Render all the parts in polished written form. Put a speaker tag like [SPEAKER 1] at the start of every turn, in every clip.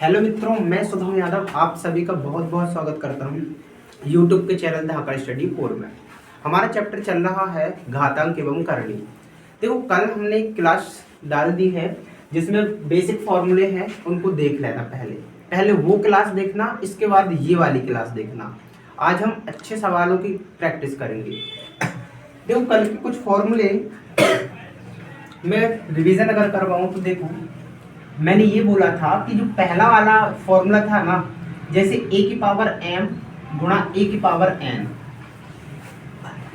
[SPEAKER 1] Hello मित्रों, मैं शुभम यादव आप सभी का बहुत बहुत स्वागत करता हूँ यूट्यूब के चैनल धाकड़ स्टडी 4 में। हमारा चैप्टर चल रहा है घातांक एवं करणी। देखो, कल हमने एक क्लास डाल दी है जिसमें बेसिक फॉर्मूले हैं, उनको देख लेना। पहले वो क्लास देखना, इसके बाद ये वाली क्लास देखना। आज हम अच्छे सवालों की प्रैक्टिस करेंगे। देखो, कल के कुछ फॉर्मूले मैं रिवीजन अगर करवाऊँ तो देखो, मैंने ये बोला था कि जो पहला वाला फॉर्मूला था ना, जैसे a की पावर m गुणा a की पावर n,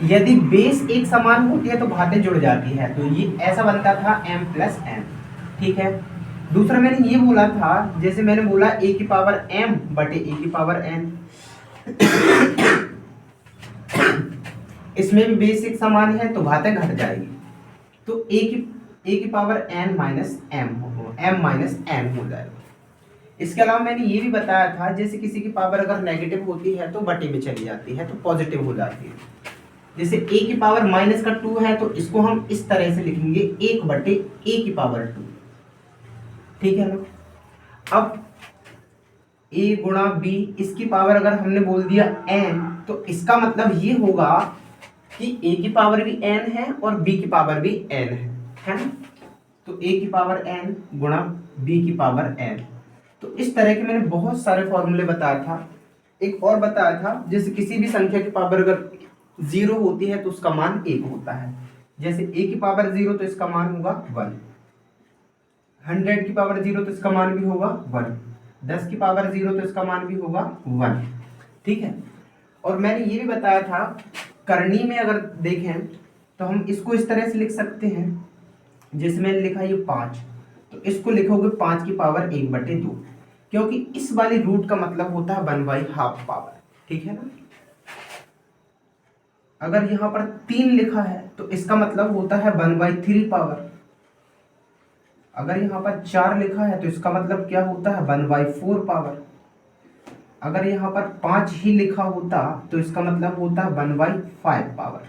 [SPEAKER 1] यदि बेस एक समान होती है तो घातें जुड़ जाती है, तो ये ऐसा बनता था m प्लस n। ठीक है। दूसरा मैंने ये बोला था, जैसे मैंने बोला a की पावर m बटे a की पावर n, इसमें भी बेस एक समान है तो घातें घट जाएगी, तो a की power n minus m minus n हो जाएगा। इसके अलावा मैंने ये भी बताया था, जैसे किसी की पावर अगर नेगेटिव होती है तो बटे में चली जाती है तो पॉजिटिव हो जाती है। जैसे a की पावर माइनस का 2 है तो इसको हम इस तरह से लिखेंगे 1 बटे a की पावर 2। ठीक है ना। अब a गुणा b, इसकी पावर अगर हमने बोल दिया n, तो इसका मतलब ये होगा कि a की पावर भी n है और b की पावर भी n है ना। तो a की पावर n गुणा b की पावर n। तो इस तरह के मैंने बहुत सारे फॉर्मूले बताया था। एक और बताया था, जैसे किसी भी संख्या की पावर अगर 0 होती है तो उसका मान 1 होता है। जैसे a की पावर 0 तो इसका मान होगा 1, 100 की पावर 0 तो इसका मान भी होगा 1, 10 की पावर 0 तो इसका मान भी होगा 1। ठीक है। और मैंने ये भी बताया था, करनी में अगर देखें तो हम इसको इस तरह से लिख सकते हैं, जैसे मैंने लिखा ये 5, तो इसको लिखोगे 5 की पावर 1 बटे 2, क्योंकि इस वाली रूट का मतलब होता है 1/2 पावर। ठीक है ना। अगर यहाँ पर 3 लिखा है तो इसका मतलब होता है 1/3 पावर। अगर यहाँ पर 4 लिखा है तो इसका मतलब क्या होता है 1/4 पावर। अगर यहाँ पर 5 ही लिखा होता तो इसका मतलब होता है 1/5 पावर।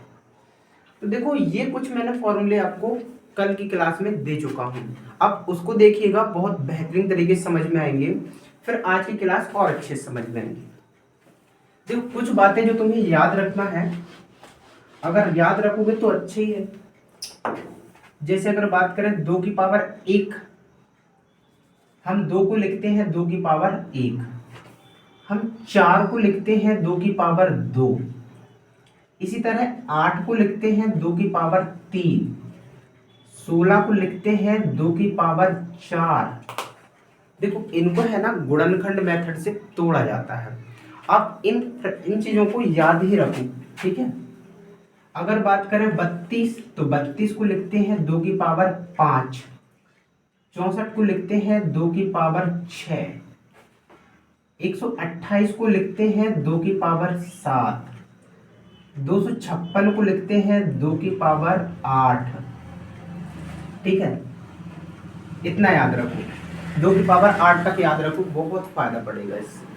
[SPEAKER 1] तो देखो, ये कुछ मैंने फॉर्मूले आपको कल की क्लास में दे चुका हूँ। अब उसको देखिएगा, बहुत बेहतरीन तरीके से समझ में आएंगे, फिर आज की क्लास और अच्छे से समझ में आएंगी। देखो, कुछ बातें जो तुम्हें याद रखना है, अगर याद रखोगे तो अच्छे ही है। जैसे अगर बात करें 2 की पावर 1, हम 2 को लिखते हैं 2 की पावर 1, हम 4 को लिखते हैं 2 की पावर 2, इसी तरह 8 को लिखते हैं 2 की पावर 3, 16 को लिखते हैं 2 की पावर 4। देखो, इनको है ना गुणनखंड मेथड से तोड़ा जाता है। अब इन चीजों को याद ही रखो। ठीक है। अगर बात करें 32, तो 32 को लिखते हैं 2 की पावर 5, 64 को लिखते हैं 2 की पावर 6, 128 को लिखते हैं 2 की पावर 7, 256 को लिखते हैं 2 की पावर 8। ठीक है। इतना याद रखो, 2 की पावर 8 तक याद रखो, बहुत फायदा पड़ेगा इससे।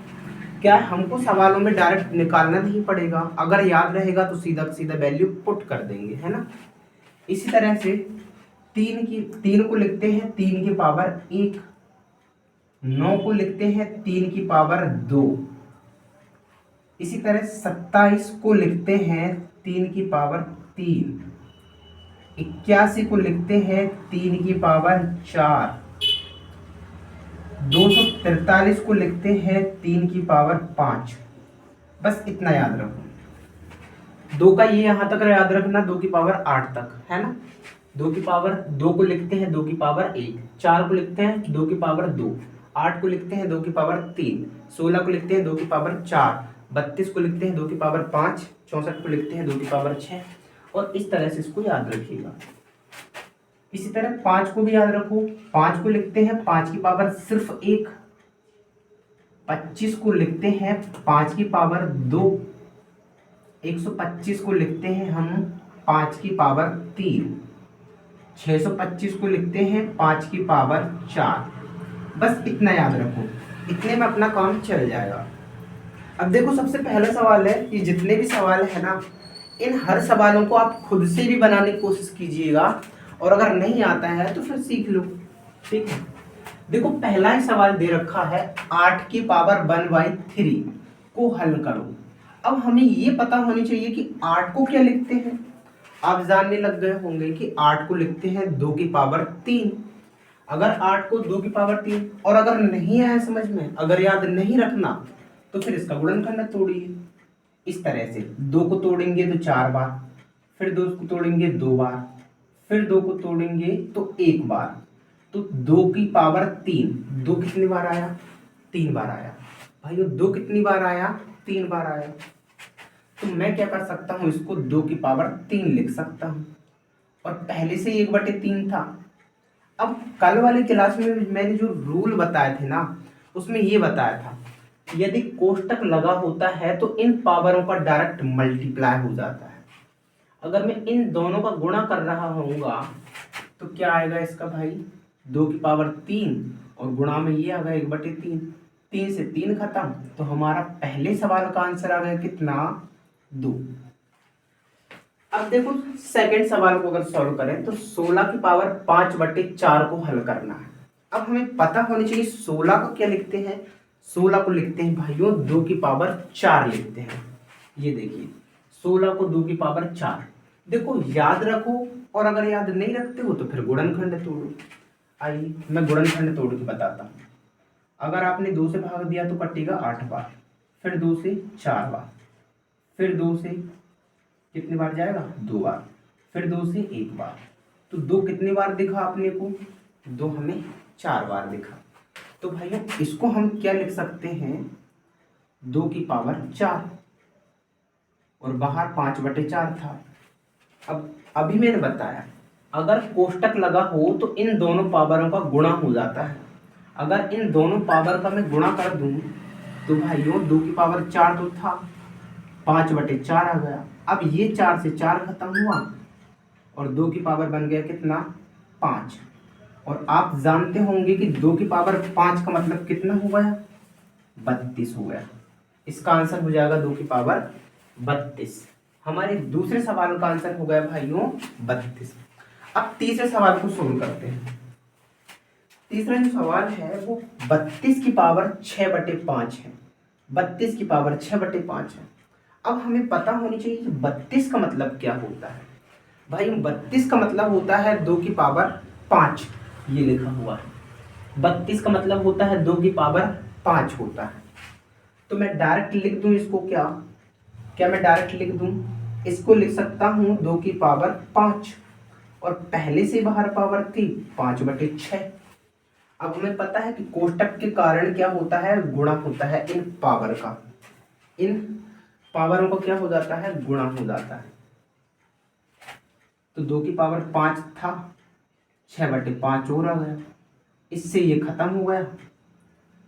[SPEAKER 1] क्या है, हमको सवालों में डायरेक्ट निकालना नहीं पड़ेगा, अगर याद रहेगा तो सीधा सीधा वैल्यू पुट कर देंगे, है ना। इसी तरह से 3 को लिखते हैं 3 की पावर 1, 9 को लिखते हैं 3 की पावर 2, इसी तरह 27 को लिखते हैं 3 की पावर 3, 81 को लिखते हैं 3 की पावर 4, 243 को लिखते हैं 3 की पावर 5। बस इतना याद रखो। 2 का ये यहां तक याद रखना, 2 की पावर 8 तक, है ना। 2 की पावर 2 को लिखते हैं 2 की पावर 1, 4 को लिखते हैं 2 की पावर 2, 8 को लिखते हैं 2 की पावर 3, 16 को लिखते हैं 2 की पावर 4, 32 को लिखते हैं 2 की पावर 5, 64 को लिखते हैं 2 की पावर 6, और इस तरह से इसको याद रखिएगा। इसी तरह 5 को भी याद रखो, 5 को लिखते हैं 5 की पावर सिर्फ 1, 25 को लिखते हैं 5 की पावर 2, 125 को लिखते हैं हम 5 की पावर 3, 625 को लिखते हैं 5 की पावर 4। बस इतना याद रखो, इतने में अपना काम चल जाएगा। अब देखो, सबसे पहला सवाल है कि जितने भी सवाल है ना, इन हर सवालों को आप खुद से भी बनाने की कोशिश कीजिएगा, और अगर नहीं आता है तो फिर सीख लो। ठीक है। देखो पहला ही सवाल दे रखा है 8 की पावर 1/3 को हल करो। अब हमें ये पता होनी चाहिए कि 8 को क्या लिखते हैं। आप जानने लग गए होंगे कि 8 को लिखते हैं 2 की पावर 3। अगर 8 को 2 की पावर 3, और अगर नहीं आया समझ में, अगर याद नहीं रखना, तो फिर इसका गुणनखंड तोड़िए। इस तरह से 2 को तोड़ेंगे तो 4 बार, फिर 2 को तोड़ेंगे 2 बार, फिर 2 को तोड़ेंगे तो 1 बार। तो 2 की पावर 3, 2 कितनी बार आया? 3 बार आया। भाइयों 2 कितनी बार आया? 3 बार आया। तो मैं क्या कर सकता हूं, इसको 2 की पावर 3 लिख सकता हूं, और पहले से 1/3 था। अब कल वाले क्लास में मैंने जो रूल बताए थे ना, उसमें ये बताया था यदि कोष्टक लगा होता है तो इन पावरों का डायरेक्ट मल्टीप्लाई हो जाता है। अगर मैं इन दोनों का गुणा कर रहा होऊंगा तो क्या आएगा इसका भाई? 2 की पावर 3 और गुणा में ये आ गया 1/3। 3 से 3 खत्म, तो हमारा पहले सवाल का आंसर आ गया कितना? 2। अब देखो सेकंड सवाल को अगर सॉल्व करें तो 16 की पावर 5/4 को हल करना है। अब हमें पता होनी चाहिए 16 को क्या लिखते हैं। 16 को लिखते हैं भाइयों 2 की पावर 4 लिखते हैं। ये देखिए 16 को 2 की पावर 4। देखो याद रखो, और अगर याद नहीं रखते हो तो फिर गुणनखंड तोड़ो। आइए मैं गुणनखंड तोड़ के बताता हूँ। अगर आपने 2 से भाग दिया तो कटेगा 8 बार, फिर 2 से 4 बार, फिर 2 से कितनी बार जाएगा? 2 बार, फिर 2 से 1 बार। तो 2 कितनी बार दिखा अपने को? 2 हमें 4 बार दिखा। तो भाइयों इसको हम क्या लिख सकते हैं? 2 की पावर 4, और बाहर 5/4 था। अब अभी मैंने बताया अगर कोष्टक लगा हो तो इन दोनों पावरों का गुणा हो जाता है। अगर इन दोनों पावर का मैं गुणा कर दूं तो भाइयों 2 की पावर 4 तो था, 5/4 आ गया। अब ये 4 से 4 खत्म हुआ, और 2 की पावर बन गया कितना? 5। और आप जानते होंगे कि 2 की पावर 5 का मतलब कितना हो गया? 32 हो गया। इसका आंसर हो जाएगा 2 की पावर 32। हमारे दूसरे सवाल का आंसर हो गया भाइयों 32। अब तीसरे सवाल को सोल्व करते हैं। तीसरा जो सवाल है वो 32 की पावर 6/5 है। 32 की पावर 6/5 है। अब हमें पता होनी चाहिए 32 का मतलब क्या होता है। भाई 32 का मतलब होता है 2 की पावर 5, ये लिखा हुआ है। 32 का मतलब होता है 2 की पावर 5 होता है। तो मैं डायरेक्ट लिख दूं इसको, क्या क्या मैं डायरेक्ट लिख दूं? इसको लिख सकता हूं 2 की पावर 5, और पहले से बाहर पावर थी 5/6। अब हमें पता है कि कोष्टक के कारण क्या होता है? गुणा होता है इन पावर का। इन पावरों का क्या हो जाता है? गुणा हो जाता है। तो 2 की पावर 5 था, 6/5 और आ गया, इससे ये खत्म हो गया।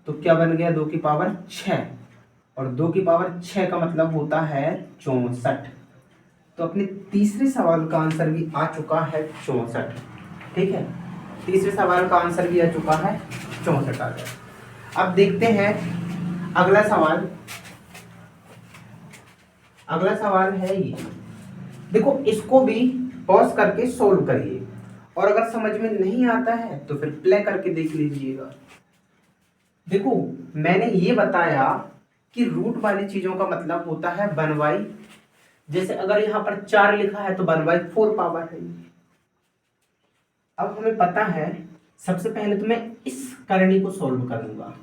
[SPEAKER 1] तो क्या बन गया? 2 की पावर 6, और 2 की पावर 6 का मतलब होता है 64। तो अपने तीसरे सवाल का आंसर भी आ चुका है 64। ठीक है, तीसरे सवाल का आंसर भी आ चुका है 64 आ गया। अब देखते हैं अगला सवाल। अगला सवाल है ये, देखो इसको भी पॉज करके सोल्व करिए, और अगर समझ में नहीं आता है तो फिर प्ले करके देख लीजिएगा। देखो मैंने ये बताया कि रूट वाली चीजों का मतलब होता है 1/, जैसे अगर यहाँ पर 4 लिखा है तो 1/4 पावर है। अब हमें पता है सबसे पहले तो मैं इस करनी को सोल्व करूंगा।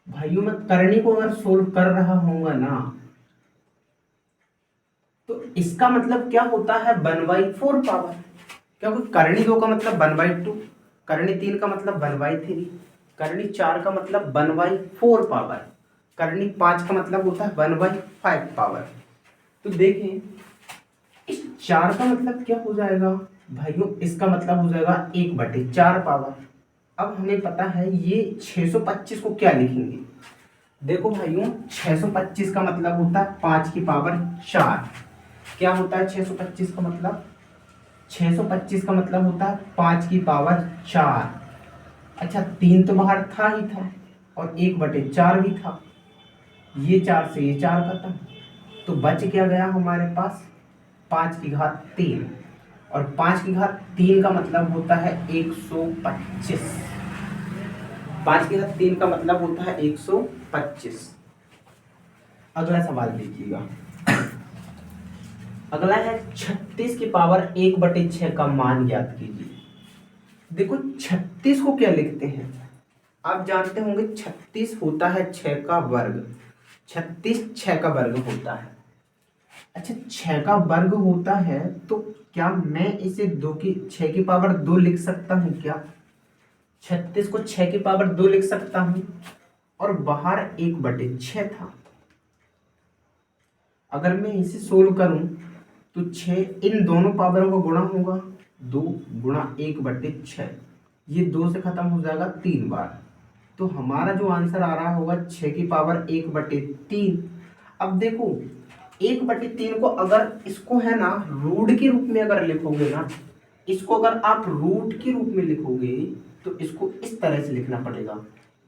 [SPEAKER 1] भाइयों मैं करनी को अगर सोल्व कर रहा हूँ ना, तो इसका मतलब क्या होता है? 1/4 पावर, क्योंकि करनी 2 का मतलब 1/2, करनी 3 का मतलब 1/3, करनी 4 का मतलब 1/4 पावर, करनी 5 का मतलब होता है 1/5 पावर। तो देखें इस 4 का मतलब क्या हो जाएगा भाइयों? इसका मतलब हो जाएगा 1/4 पावर। अब हमें पता है ये 625 को क्या लिखेंगे। देखो भाइयों 625 का मतलब होता है 5 की पावर 4। क्या होता है 625 का मतलब? 625 का मतलब होता है 5 की पावर 4। अच्छा 3 तो बाहर था ही था, और 1/4 भी था। ये 4 से ये 4 खत्म, तो बच क्या गया हमारे पास? 5 की घात 3, और 5 की घात 3 का मतलब होता है 125। 5 के साथ 3 का मतलब होता है 125। अगला सवाल देखिएगा। अगला है 36 की पावर 1/6 का मान ज्ञात कीजिए। देखो 36 को क्या लिखते हैं, आप जानते होंगे 36 होता है 6 का वर्ग। 36 6 का वर्ग होता है। अच्छा 6 का वर्ग होता है तो क्या मैं इसे 6 की पावर 2 लिख सकता हूँ क्या? 36 को 6 की पावर 2 लिख सकता हूँ और बाहर 1/6 था। अगर मैं इसे सोल्व करूं तो 6 इन दोनों पावरों का गुणा होगा, 2 गुणा 1/6, ये 2 से खत्म हो जाएगा 3 बार। तो हमारा जो आंसर आ रहा होगा 6 की पावर 1/3। अब देखो 1/3 को अगर इसको है ना रूट के रूप में अगर लिखोगे ना, इसको अगर आप रूट के रूप में लिखोगे तो इसको इस तरह से लिखना पड़ेगा।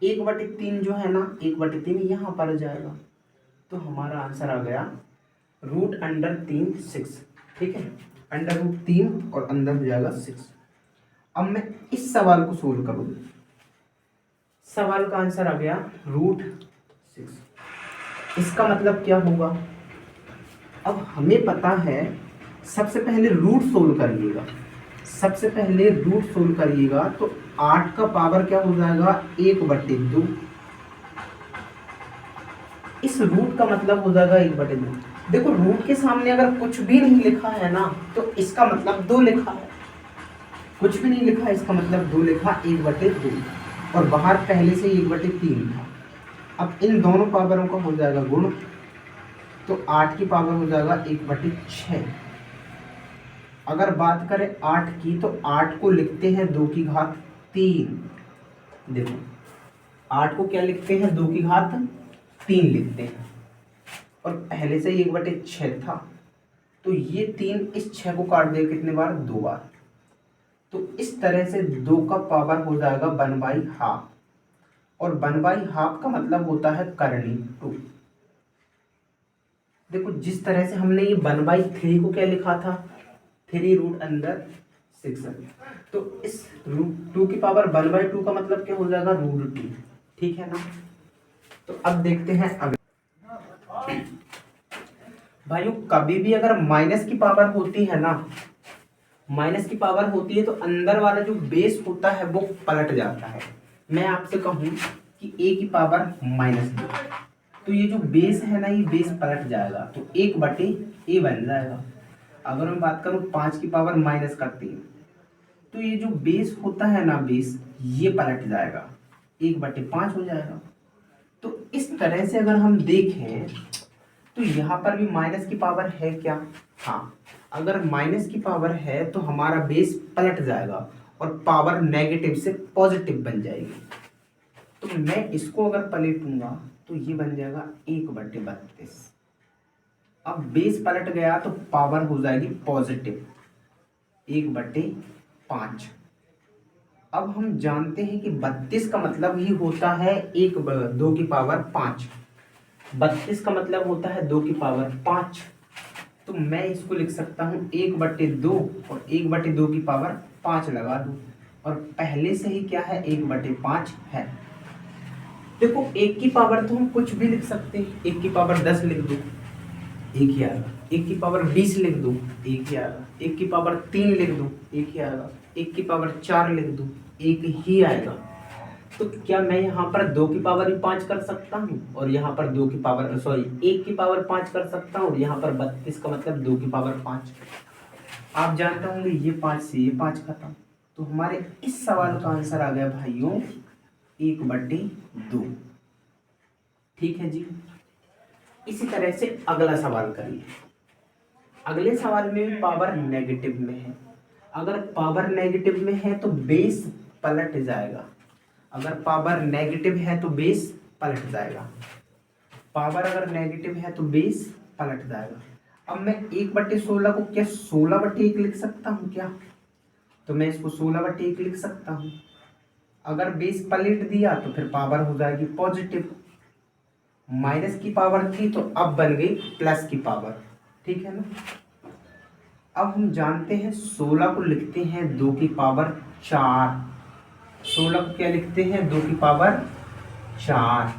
[SPEAKER 1] 1/3 जो है ना 1/3 यहाँ पर जाएगा, तो हमारा आंसर आ गया √3 6। ठीक है, √3 और अंदर हो जाएगा 6। अब मैं इस सवाल को सोल्व करूँ, सवाल का आंसर आ गया √6। इसका मतलब क्या होगा, अब हमें पता है सबसे पहले रूट सोल्व करिएगा। सबसे पहले रूट सोल्व करिएगा तो 8 का पावर क्या हो जाएगा 1/2। इस रूट का मतलब हो जाएगा 1/2। देखो रूट के सामने अगर कुछ भी नहीं लिखा है ना तो इसका मतलब 2 लिखा है, कुछ भी नहीं लिखा इसका मतलब 2 लिखा, 1/2 और बाहर पहले से 1/3 था। अब इन दोनों पावरों का हो जाएगा गुण, तो 8 की पावर हो जाएगा 1/6। अगर बात करें 8 की तो 8 को लिखते हैं 2 की घात 3। देखो 8 को क्या लिखते हैं 2 की घात 3 लिखते हैं और पहले से ही 1/6 था, तो ये 3 इस 6 को काट देगा कितने बार 2 बार। तो इस तरह से 2 का पावर हो जाएगा 1/2 और 1/2 का मतलब होता है करनी 2। देखो जिस तरह से हमने ये 1/3 को क्या लिखा था 3 रूट अंदर 6, तो इस √2 की पावर 1/2 का मतलब क्या हो जाएगा √2। ठीक है ना, तो अब देखते हैं अगले। भाइयों कभी भी अगर माइनस की पावर होती है ना, माइनस की पावर होती है तो अंदर वाला जो बेस होता है वो पलट जाता है। मैं आपसे कहूं कि a की पावर -2, तो ये जो बेस है ना ये बेस पलट जाएगा, तो 1/a बन जाएगा। अगर मैं बात करूं 5 की पावर -3, तो ये जो बेस होता है ना बेस ये पलट जाएगा, 1/5 हो जाएगा। तो इस तरह से अगर हम देखें तो यहाँ पर भी माइनस की पावर है क्या? हाँ, अगर माइनस की पावर है तो हमारा बेस पलट जाएगा और पावर नेगेटिव से पॉजिटिव बन जाएगी। तो मैं इसको अगर पलटूंगा तो ये बन जाएगा 1/32। अब बेस पलट गया तो पावर हो जाएगी पॉजिटिव 1/5। अब हम जानते हैं कि 32 का मतलब ही होता है 2 की पावर 5। 32 का मतलब होता है 2 की पावर 5। तो मैं इसको लिख सकता हूँ 1/2 और 1/2 की पावर 5 लगा दूँ और पहले से ही क्या है 1/5 है। देखो 1 की पावर तो हम कुछ भी लिख सकते हैं, 1 की पावर 10 लिख दूँ 1 ही आएगा, 1 की पावर 20 लिख दूँ 1 ही आएगा, 1 की पावर 3 लिख दूँ 1 ही आएगा, 1 की पावर 4 लिख दूँ 1 ही आएगा। तो क्या मैं यहाँ पर 2 की पावर भी 5 कर सकता हूँ और यहाँ पर 2 की पावर 1 की पावर 5 कर सकता हूँ और यहाँ पर 32 का मतलब 2 की पावर 5। आप जानते होंगे ये 5 से ये 5 खत्म, तो हमारे इस सवाल का आंसर आ गया भाइयों 1/2। ठीक है जी। इसी तरह से अगला सवाल करिए। अगले सवाल में भी पावर नेगेटिव में है। अगर पावर नेगेटिव में है तो बेस पलट जाएगा। अगर पावर नेगेटिव है तो बेस पलट जाएगा। पावर अगर नेगेटिव है तो बेस पलट जाएगा। अब मैं 1/16 को क्या 16/1 लिख सकता हूँ क्या? तो मैं इसको 16/1 लिख सकता हूँ। अगर बेस पलट दिया तो फिर पावर हो जाएगी पॉजिटिव। माइनस की पावर थी तो अब बन गई प्लस की पावर। ठीक है ना। अब हम जानते हैं 16 को लिखते हैं 2 की पावर 4। 16 को क्या लिखते हैं 2 की पावर 4।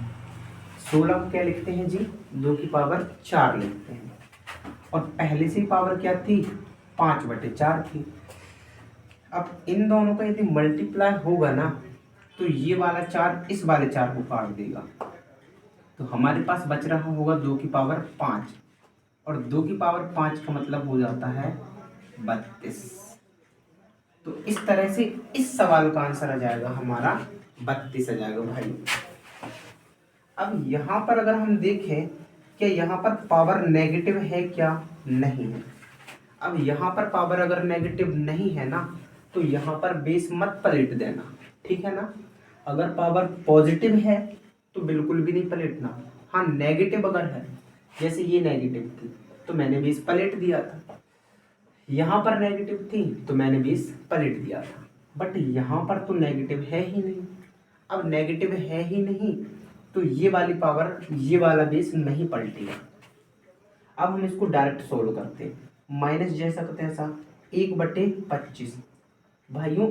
[SPEAKER 1] 16 को क्या लिखते हैं जी 2 की पावर 4 लिखते हैं। और पहले से ही पावर क्या थी 5/4 थी। अब इन दोनों का यदि मल्टीप्लाई होगा ना तो ये वाला 4 इस वाले 4 को काट देगा, तो हमारे पास बच रहा होगा 2 की पावर 5। और 2 की पावर 5 का मतलब हो जाता है 32। तो इस तरह से इस सवाल का आंसर आ जाएगा हमारा 32 आ जाएगा भाई। अब यहाँ पर अगर हम देखें कि यहाँ पर पावर नेगेटिव है क्या, नहीं है। अब यहाँ पर पावर अगर नेगेटिव नहीं है ना तो यहाँ पर बेस मत पलट देना, ठीक है ना। अगर पावर पॉजिटिव है तो बिल्कुल भी नहीं पलटना। हाँ नेगेटिव अगर है, जैसे ये नेगेटिव थी तो मैंने बेस पलट दिया था, यहाँ पर नेगेटिव थी तो मैंने बेस पलट दिया था, बट यहाँ पर तो नेगेटिव है ही नहीं। अब नेगेटिव है ही नहीं तो ये वाली पावर ये वाला बेस नहीं पलटेगा। अब हम इसको डायरेक्ट सोल्व करते हैं, माइनस जैसा का तैसा 1/25। भाइयों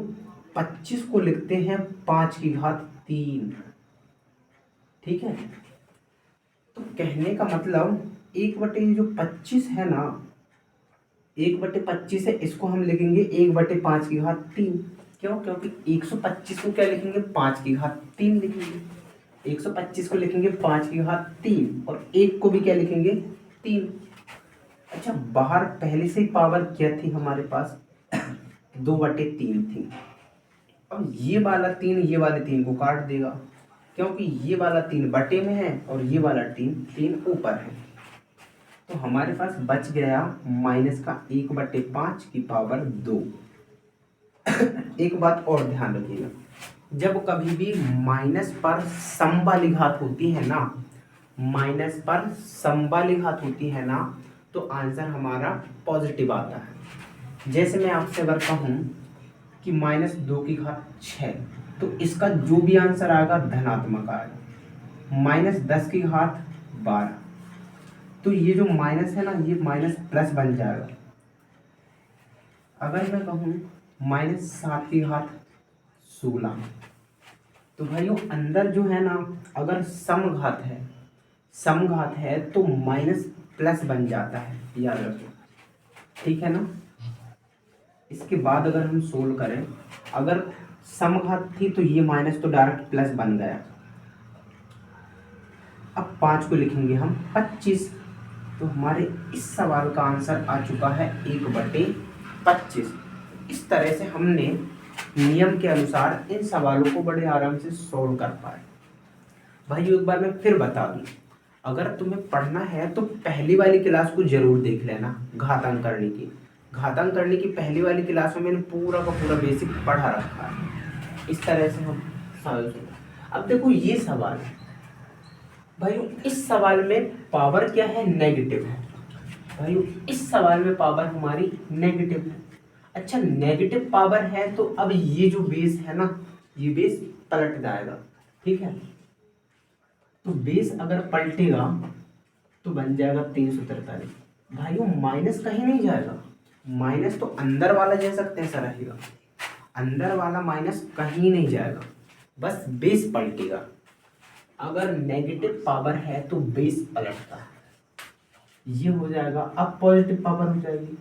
[SPEAKER 1] 25 को लिखते हैं 5 की घात 3, ठीक है। तो कहने का मतलब 1/25 है ना, 1/25 है, इसको हम लिखेंगे 1/5 की घात 3। क्यों? क्योंकि 125 को क्या लिखेंगे 5 की घात 3 लिखेंगे। 125 को लिखेंगे 5 की घात 3 और 1 को भी क्या लिखेंगे 3। अच्छा बाहर पहले से ही पावर क्या थी हमारे पास 2/3 थी। अब ये वाला 3 ये वाले 3 को काट देगा, क्योंकि ये वाला 3 बटे में है और ये वाला 3 ऊपर है। तो हमारे पास बच गया माइनस का 1/5 की पावर 2। एक बात और ध्यान रखिएगा, जब कभी भी माइनस पर सम वाली घात होती है ना, माइनस पर सम वाली घात होती है ना, तो आंसर हमारा पॉजिटिव आता है। जैसे मैं आपसे अगर कहूँ कि -2 की घात 6 तो इसका जो भी आंसर आएगा धनात्मक आएगा। -10 की घात 12 तो ये जो माइनस है ना ये माइनस प्लस बन जाएगा। अगर मैं कहूँ -7 की घात 16 तो भाइयों अंदर जो है ना अगर सम घात है तो माइनस प्लस बन जाता है, याद रखो, ठीक है ना। इसके बाद अगर हम सोल्व करें, अगर सम घात थी तो ये माइनस तो डायरेक्ट प्लस बन गया। अब 5 को लिखेंगे हम 25। तो हमारे इस सवाल का आंसर आ चुका है 1/25। इस तरह से हमने नियम के अनुसार इन सवालों को बड़े आराम से सोल्व कर पाए। भाई एक बार मैं फिर बता दूं, अगर तुम्हें पढ़ना है तो पहली वाली क्लास को जरूर देख लेना, घातांक करने की पहली वाली क्लास में मैंने पूरा का पूरा बेसिक पढ़ा रखा है। इस तरह से हम सवाल सोल्व। अब देखो ये सवाल भाई, इस सवाल में पावर क्या है नेगेटिव है। भाई इस सवाल में पावर हमारी नेगेटिव है। अच्छा नेगेटिव पावर है तो अब ये जो बेस है ना ये बेस पलट जाएगा, ठीक है। तो बेस अगर पलटेगा तो बन जाएगा 343। भाइयों माइनस कहीं नहीं जाएगा, माइनस तो अंदर वाला जैसा तैसा रहेगा, अंदर वाला माइनस कहीं नहीं जाएगा, बस बेस पलटेगा। अगर नेगेटिव पावर है तो बेस पलटता है, ये हो जाएगा। अब पॉजिटिव पावर हो जाएगी।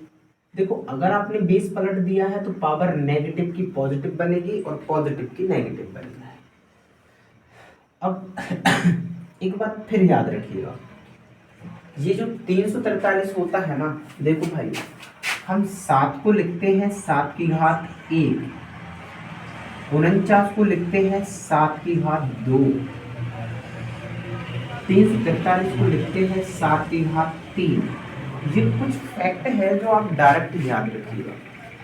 [SPEAKER 1] देखो अगर आपने बेस पलट दिया है तो पावर नेगेटिव की पॉजिटिव बनेगी और पॉजिटिव की नेगेटिव बनेगी। अब एक बात फिर याद रखिएगा, ये जो 343 होता है ना, देखो भाई हम 7 को लिखते हैं 7 की घात 1, 49 को लिखते हैं 7 की घात 2, 343 को लिखते हैं 7 की घात 3। ये कुछ फैक्ट है जो आप डायरेक्ट याद रखिएगा।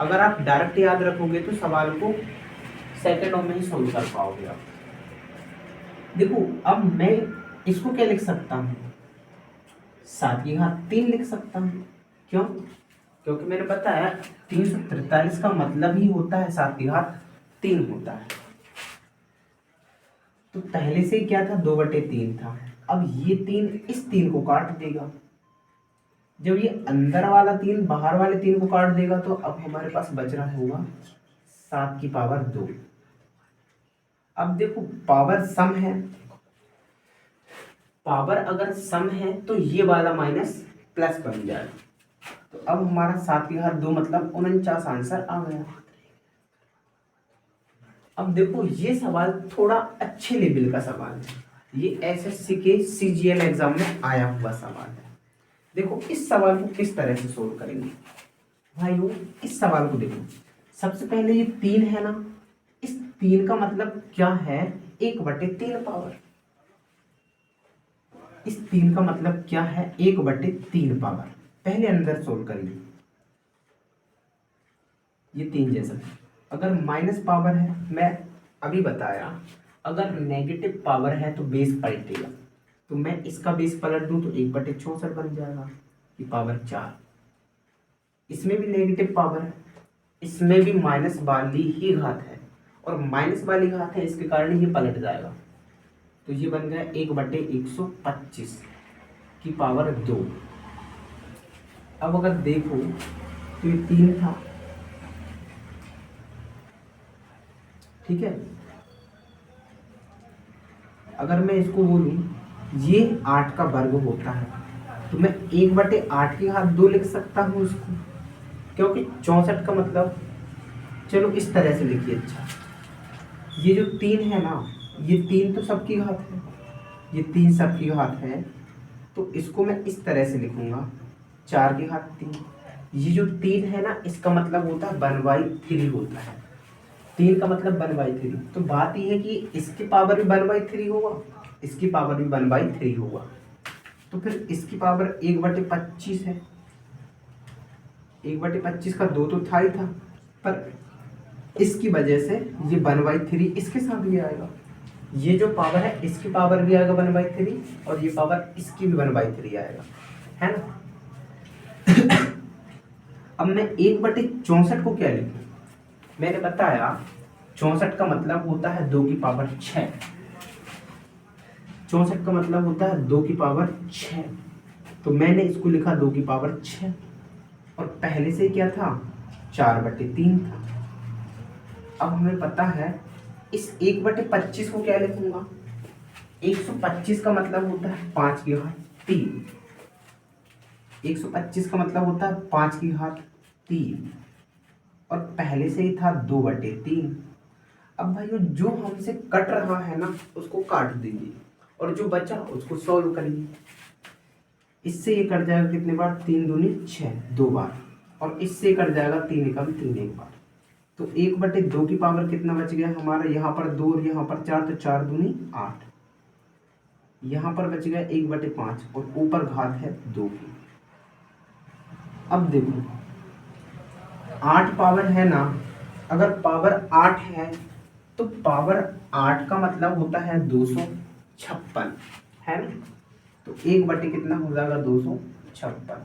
[SPEAKER 1] अगर आप डायरेक्ट याद रखोगे तो सवाल को सेकंडों में ही सोल्व कर पाओगे आप। देखो अब मैं इसको क्या लिख सकता हूँ 7 की घात 3 लिख सकता हूँ। क्यों? क्योंकि मैंने बताया 343 का मतलब ही होता है 7 की घात 3 होता है। तो पहले से क्या था 2/3 था। अब ये 3 इस 3 को काट देगा, जब ये अंदर वाला 3 बाहर वाले 3 को काट देगा तो अब हमारे पास बच रहा होगा 7 की पावर 2। अब देखो पावर सम है, पावर अगर सम है तो ये वाला माइनस प्लस बन जाएगा। तो अब हमारा 7 की घात 2 मतलब 49 आंसर आ गया। अब देखो ये सवाल थोड़ा अच्छे लेवल का सवाल है, ये एसएससी के सीजीएल एग्जाम में आया हुआ सवाल है। देखो इस सवाल को किस तरह से सोल्व करेंगे भाइयों। इस सवाल को देखो, सबसे पहले ये 3 है ना, इस 3 का मतलब क्या है, 1/3 पावर। इस 3 का मतलब क्या है, 1/3 पावर। पहले अंदर सोल्व करिए, ये 3 जैसा। अगर माइनस पावर है, मैं अभी बताया, अगर नेगेटिव पावर है तो बेस पलटेगा। तो मैं इसका बेस पलट दूं तो 1/64 बन जाएगा, कि पावर 4। इसमें भी नेगेटिव पावर है, इसमें भी माइनस वाली ही घात है, और माइनस वाली घात है इसके कारण ये पलट जाएगा। तो ये बन गया 1/125 की पावर 2। अब अगर देखो तो ये 3 था, ठीक है। अगर मैं इसको बोलूं ये 8 का वर्ग होता है, तो मैं 1/8 लिख सकता हूँ इसको, क्योंकि 64 का मतलब, चलो इस तरह से लिखिए। अच्छा, ये जो 3 है ना, ये 3 तो सबकी घात है, ये 3 सबकी घात है, तो इसको मैं इस तरह से लिखूंगा 4 की घात 3। ये जो 3 है ना, इसका मतलब होता है 1/3 होता है। 3 का मतलब 1/3। तो बात यह है कि इसकी पावर भी 1/3 होगा, इसकी पावर भी 1/3 होगा। तो फिर इसकी पावर 1/25 है। 1/25 का 2 तो था ही था, पर इसकी वजह से ये 1/3 इसके साथ भी आएगा। ये जो पावर है इसकी पावर भी आएगा 1/3, और ये पावर इसकी भी 1/3 आएगा, है ना। अब मैं 1/64 को क्या लिखूं, मैंने बताया 64 का मतलब होता है 2 की पावर 6। 64 का मतलब होता है 2 की पावर 6, तो मैंने इसको लिखा 2 की पावर 6, और पहले से क्या था, 4/3 था। अब हमें पता है इस 1/25 को क्या लिखूंगा, 125 का मतलब होता है 5 की घात 3। 125 का मतलब होता है 5 की घात 3, और पहले से ही था 2/3। अब भाइयों जो हमसे कट रहा है ना, उसको काट दीजिए, और जो बचा उसको सॉल्व करिए। इससे ये कट जाएगा कितने बार, 3 दूनी 6, 2 बार, और इससे कट जाएगा 3 एकम 3 एक बार। तो 1/2 की पावर कितना बच गया हमारा, यहाँ पर 2 और यहाँ पर 4, तो 4 दूनी 8। यहाँ पर बच गया 1/5, और ऊपर घात है 2 की। अब देखो 8 पावर है ना, अगर पावर 8 है तो पावर 8 का मतलब होता है 256, है ना। तो 1 कितना हो जाएगा, 256,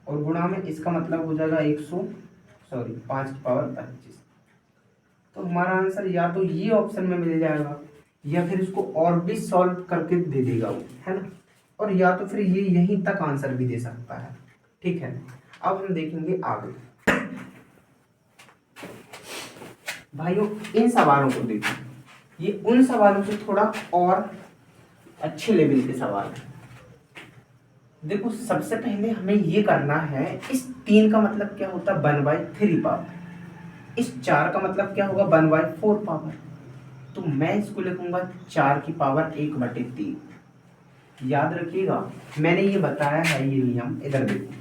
[SPEAKER 1] और गुणा में इसका मतलब हो जाएगा 5 की पावर 25। तो हमारा आंसर या तो ये ऑप्शन में मिल जाएगा, या फिर इसको और भी सॉल्व करके दे देगा वो, है ना। और या तो फिर ये यहीं तक आंसर भी दे सकता है, ठीक है। अब हम देखेंगे आगे। भाइयों इन सवालों को देखो, ये उन सवालों से थोड़ा और अच्छे लेवल के सवाल हैं। देखो सबसे पहले हमें ये करना है, इस 3 का मतलब क्या होता है, 1/3 पावर। इस 4 का मतलब क्या होगा, 1/4 पावर। तो मैं इसको लिखूंगा 4 की पावर 1/3। याद रखिएगा मैंने ये बताया है, ये नियम इधर देखो,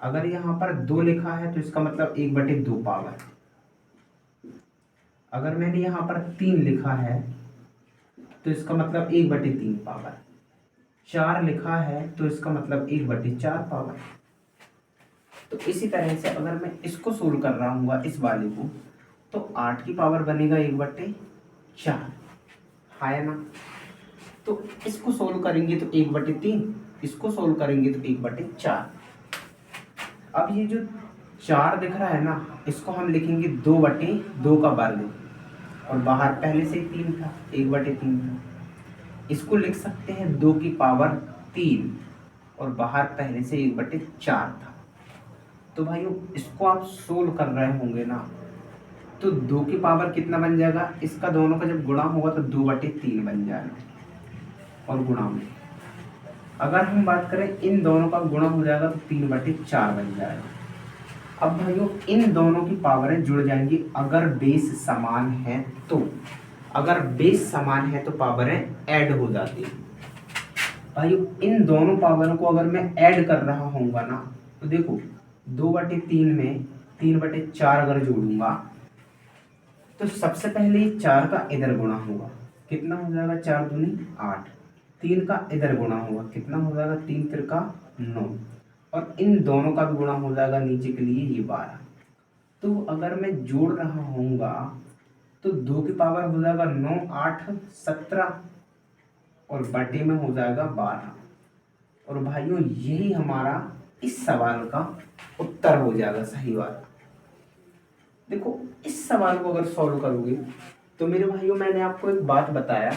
[SPEAKER 1] अगर यहाँ पर 2 लिखा है तो इसका मतलब 1/2 पावर। अगर मैंने यहाँ पर 3 लिखा है तो इसका मतलब 1/3 पावर। 4 लिखा है तो इसका मतलब 1/4 पावर। तो इसी तरह से अगर मैं इसको सोल्व कर रहा हूँ इस वाले को, तो 8 की पावर बनेगा 1/4, है ना। तो इसको सोल्व करेंगे तो 1/3, इसको सोल्व करेंगे तो 1/4। अब ये जो 4 दिख रहा है ना, इसको हम लिखेंगे 2/2 का वर्ग, और बाहर पहले से ही 3 था, 1/3 था। इसको लिख सकते हैं 2 की पावर 3, और बाहर पहले से 1/4 था। तो भाइयों इसको आप सोल्व कर रहे होंगे ना, तो 2 की पावर कितना बन जाएगा, इसका दोनों का जब गुणा होगा तो 2/3 बन जाएगा। और गुणा में अगर हम बात करें इन दोनों का गुणा हो जाएगा तो 3/4 बन जाएगा। अब भाइयों इन दोनों की पावरें जुड़ जाएंगी अगर बेस समान है तो। अगर बेस समान है तो पावरें ऐड हो जाती है। भाइयों इन दोनों पावरों को अगर मैं ऐड कर रहा होऊंगा ना, तो देखो 2/3 में 3/4 अगर जोड़ूंगा तो सबसे पहले 4 का इधर गुणा होगा, कितना हो जाएगा, 4 दूनी 8। 3 का इधर गुणा होगा, कितना हो जाएगा, 3 तिरका 9। और इन दोनों का भी गुणा हो जाएगा नीचे के लिए, ये 12। तो अगर मैं जोड़ रहा होऊंगा तो 2 की पावर हो जाएगा 9, 8, 17 और बटे में हो जाएगा 12। और भाइयों यही हमारा इस सवाल का उत्तर हो जाएगा, सही वाला। देखो इस सवाल को अगर सॉल्व करोगे तो मेरे भाइयों मैंने आपको एक बात बताया,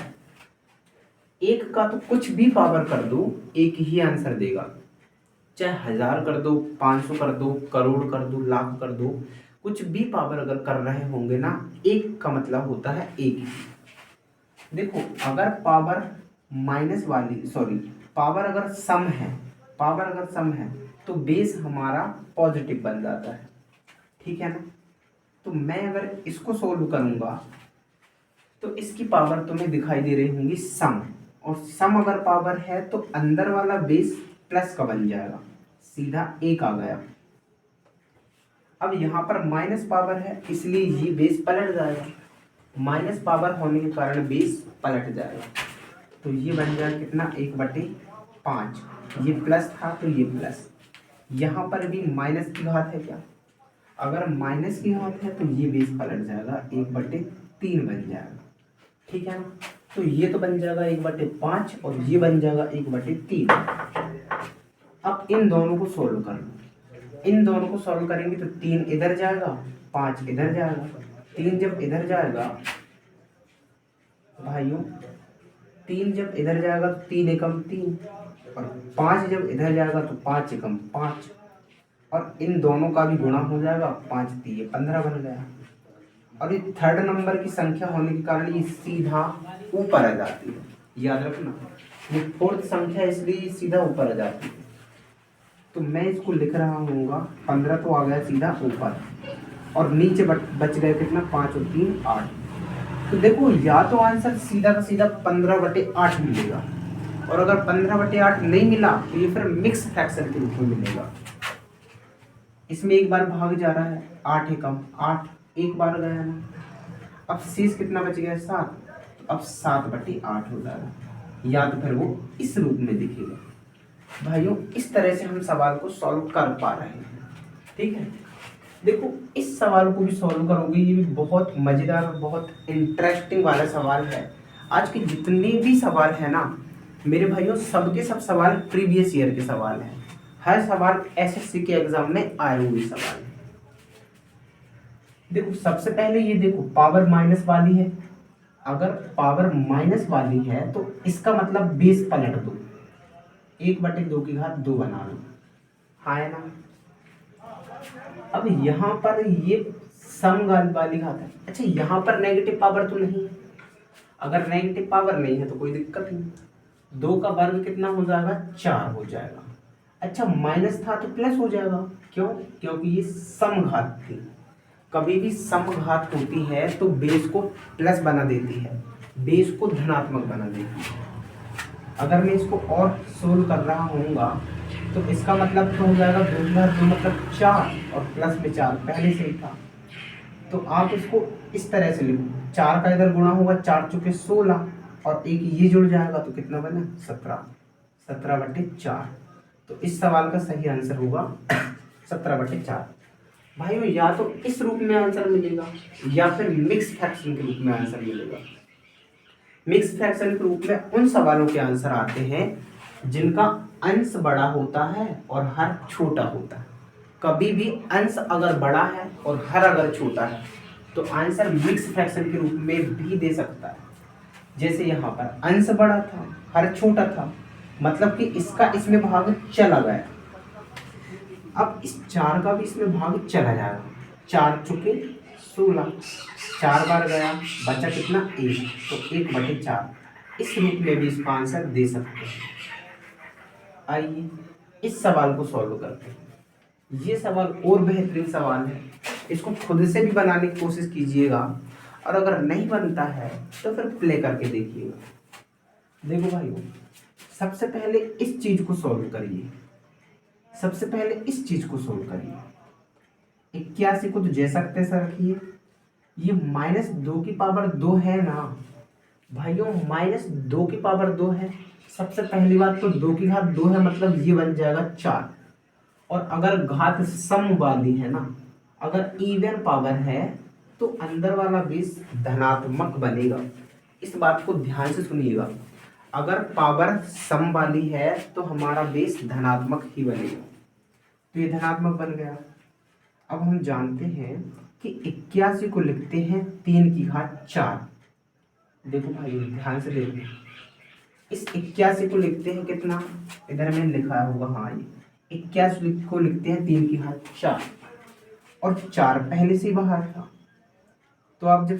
[SPEAKER 1] एक का तो कुछ भी पावर कर दो एक ही आंसर देगा, चाहे 1000 कर दो, 500 कर दो, करोड़ कर दो, लाख कर दो, कुछ भी पावर अगर कर रहे होंगे ना, एक का मतलब होता है एक ही। देखो अगर पावर माइनस वाली पावर अगर सम है तो बेस हमारा पॉजिटिव बन जाता है, ठीक है ना। तो मैं अगर इसको सोल्व करूंगा तो इसकी पावर तुम्हें दिखाई दे रही होंगी सम, और सम अगर पावर है तो अंदर वाला बेस प्लस का बन जाएगा, सीधा 1 आ गया। अब यहाँ पर माइनस पावर है इसलिए ये बेस पलट जाएगा, माइनस पावर होने के कारण बेस पलट जाएगा। तो ये बन जाएगा कितना, 1/5। ये प्लस था तो ये प्लस, यहाँ पर भी माइनस की घात है क्या, अगर माइनस की घात है तो ये बेस पलट जाएगा, 1/3 बन जाएगा, ठीक है ना। तो ये तो बन जाएगा 1/5 और ये बन जाएगा 1/3। अब इन दोनों को सोल्व कर लो, इन दोनों को सॉल्व करेंगे तो 3 इधर जाएगा, 5 इधर जाएगा। 3 जब इधर जाएगा भाइयों, 3 जब इधर जाएगा तो 3 एकम 3, और 5 जब इधर जाएगा तो 5 एकम 5, और इन दोनों का भी गुणा हो जाएगा, 5 3 15 बन गया। और ये थर्ड नंबर की संख्या होने के कारण ये सीधा ऊपर आ जाती है, याद रखना, ये फोर्थ संख्या इसलिए सीधा ऊपर आ जाती है। तो मैं इसको लिख रहा हूँगा 15 तो आ गया सीधा ऊपर, और नीचे बच गए कितना, 5 और 3 8। तो देखो या तो आंसर सीधा का सीधा 15/8 मिलेगा, और अगर 15/8 नहीं मिला तो ये फिर मिक्स फ्रैक्शन के रूप में मिलेगा। इसमें एक बार भाग जा रहा है, 8 एकम 8, एक बार गया ना। अब शेष कितना बच गया, 7, तो अब 7/8 हो जाएगा, या तो फिर वो इस रूप में दिखेगा। भाइयों इस तरह से हम सवाल को सॉल्व कर पा रहे हैं, ठीक है। देखो इस सवाल को भी सॉल्व करोगे, ये भी बहुत मज़ेदार और बहुत इंटरेस्टिंग वाला सवाल है। आज के जितने भी सवाल है ना मेरे भाइयों, सबके सब सवाल प्रीवियस ईयर के सवाल हैं, हर सवाल एसएससी के एग्जाम में आए हुए सवाल है। देखो सबसे पहले ये देखो पावर माइनस वाली है, अगर पावर माइनस वाली है तो इसका मतलब बेस पलट दो, 1/2 की घात 2 बना लो, हाँ है ना। अब यहाँ पर ये सम वाली घात है, अच्छा यहाँ पर नेगेटिव पावर तो नहीं है, अगर नेगेटिव पावर नहीं है तो कोई दिक्कत नहीं, 2 का वर्ग कितना हो जाएगा, 4 हो जाएगा। अच्छा माइनस था तो प्लस हो जाएगा, क्यों, क्योंकि ये सम घात थी, कभी भी सम घात होती है तो बेस को प्लस बना देती है, बेस को धनात्मक बना देती है। अगर मैं इसको और सोल्व कर रहा हूँगा तो इसका मतलब तो हो जाएगा 2 मतलब 4 और प्लस में 4 पहले से ही था। तो आप इसको इस तरह से लिखो, 4 का इधर गुणा होगा, 4 चुके 16 और एक ये जुड़ जाएगा तो कितना बना, 17, 17/4। तो इस सवाल का सही आंसर होगा 17/4। भाइयों या तो इस रूप में आंसर मिलेगा या फिर मिक्स फ्रैक्शन के रूप में आंसर मिलेगा। मिक्स फ्रैक्शन के रूप में उन सवालों के आंसर आते हैं जिनका अंश बड़ा होता है और हर छोटा होता है। कभी भी अंश अगर बड़ा है और हर अगर छोटा है तो आंसर मिक्स फ्रैक्शन के रूप में भी दे सकता है। जैसे यहाँ पर अंश बड़ा था, हर छोटा था, मतलब कि इसका इसमें भाग चला गया। अब इस 4 का भी इसमें भाग चला जाएगा, 4 चुके 16, 4 बार गया, बचा कितना 1, तो 1/4। इस रूप में भी इसका आंसर दे सकते हैं। आइए इस सवाल को सॉल्व करते हैं। ये सवाल और बेहतरीन सवाल है, इसको खुद से भी बनाने की कोशिश कीजिएगा, और अगर नहीं बनता है तो फिर प्ले करके देखिएगा। देखो भाइयों, सबसे पहले इस चीज को सॉल्व करिए। सबसे पहले इस चीज को सॉल्व करिए। 81 को तो जैसा तैसा रखिए। ये -2 है ना भाइयों, -2 है। सबसे पहली बात तो 2 है, मतलब ये बन जाएगा 4। और अगर घात सम वाली है ना, अगर इवन पावर है तो अंदर वाला बेस धनात्मक बनेगा। इस बात को ध्यान से सुनिएगा, अगर पावर सम वाली है तो हमारा बेस धनात्मक ही बनेगा। तो ये धनात्मक बन गया। अब हम जानते हैं कि 81 को लिखते हैं 3 की घात 4। देखो भाई ध्यान से देखो, इस 81 को लिखते हैं कितना, इधर मैंने लिखा होगा, हाँ ये 81 को लिखते हैं 3 की घात 4, और 4 पहले से ही बाहर था। तो आप जब